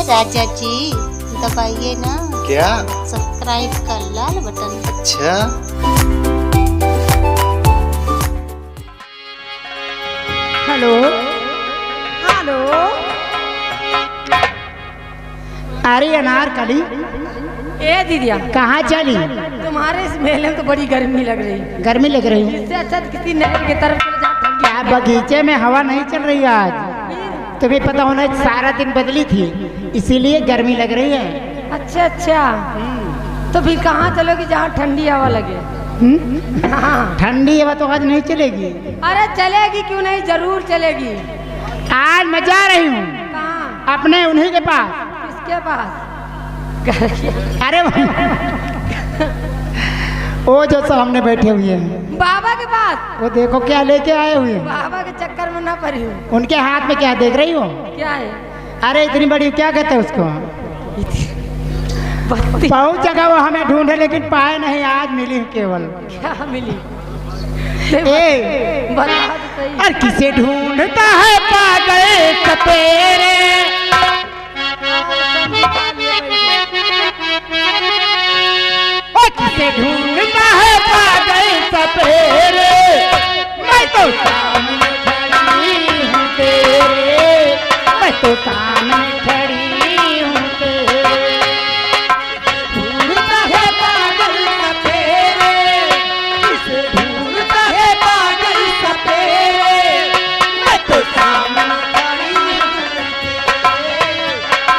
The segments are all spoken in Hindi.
चाचा जी दबाइए ना क्या? सब्सक्राइब का लाल बटन। अच्छा हेलो हेलो, अरे अनारकली ए दीदिया कहाँ चली? तुम्हारे इस मेले में तो बड़ी गर्मी लग रही है। गर्मी लग रही है? इससे अच्छा तो किसी नहर की तरफ चले जाओ, ठंडी क्या बगीचे में हवा नहीं चल रही आज? तुम्हें पता होना सारा दिन बदली थी इसीलिए गर्मी लग रही है। अच्छा अच्छा, तो फिर कहाँ चलोगी जहाँ ठंडी हवा लगे? हाँ। ठंडी हवा तो आज नहीं चलेगी। अरे चलेगी क्यों नहीं, जरूर चलेगी। आज मैं जा रही हूँ कहाँ? अपने उन्हीं के पास। किसके पास? अरे वो जो सामने बैठे हुए हैं बाबा के पास। वो देखो क्या लेके आए हुए हैं। बाबा के चक्कर में ना पड़ी हूँ। उनके हाथ में क्या देख रही हो? क्या है? अरे इतनी बड़ी क्या कहते हैं उसको? बत्ती। बहुत जगह वो हमें ढूंढे लेकिन पाए नहीं, आज मिली केवल। क्या मिली? ए, बता तो सही। अरे किसे ढूंढता है पागल सपेरे, किसे ढूंढता है पागल सपेरे, मैं तो सामने खड़ी हूँ तेरे, मैं तो सामने खड़ी हूँ तेरे। ढूंढता है पागल सपेरे, किसे ढूंढता है पागल सपेरे, मैं तो सामने खड़ी हूँ तेरे,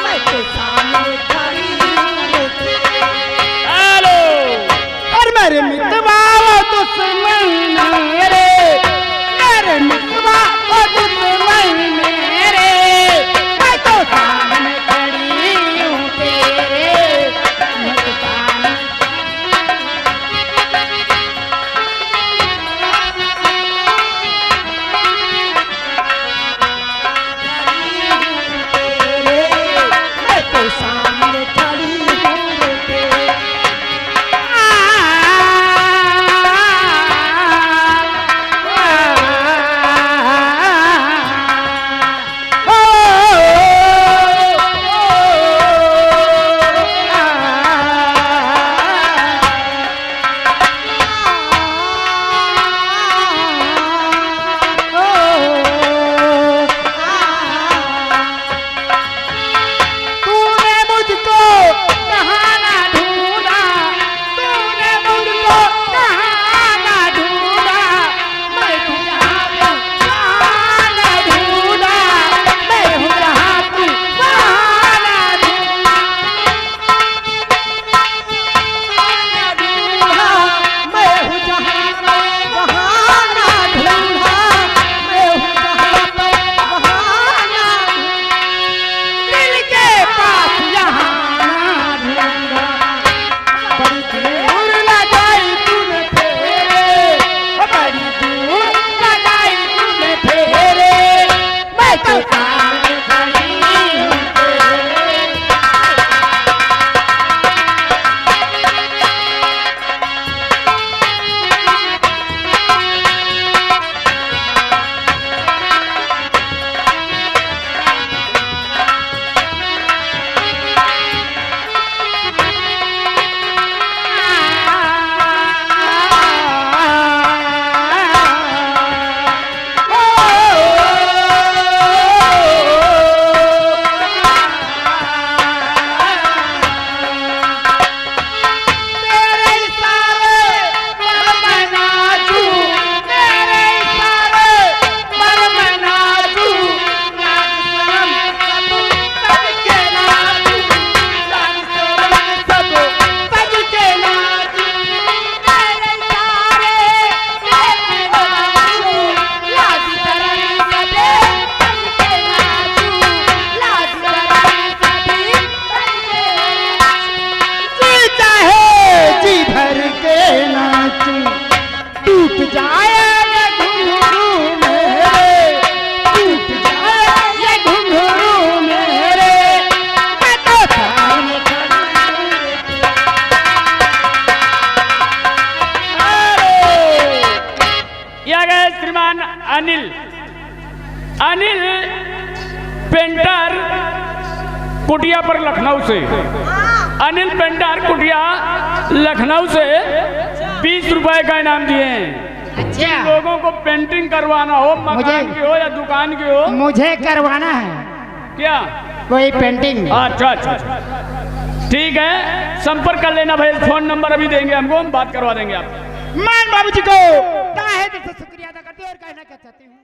मैं तो सामने खड़ी हूँ तेरे। मेरे मितवा वो दुश्मन मेरे मितवा वो दुश्मन मेरे, मैं तो कुटिया पर लखनऊ से, अनिल पेंटर कुटिया लखनऊ से 20 रुपए का इनाम दिए हैं। अच्छा, लोगों को पेंटिंग करवाना हो, मकान की हो या दुकान की हो, मुझे करवाना है क्या वही पेंटिंग। अच्छा अच्छा अच्छा, ठीक है, संपर्क कर लेना भाई, फोन नंबर अभी देंगे हमको, हम बात करवा देंगे आप। मान बाबूजी को ताहे दिल से शुक्रिया अदा करते हैं और कहना क्या चाहती हूँ।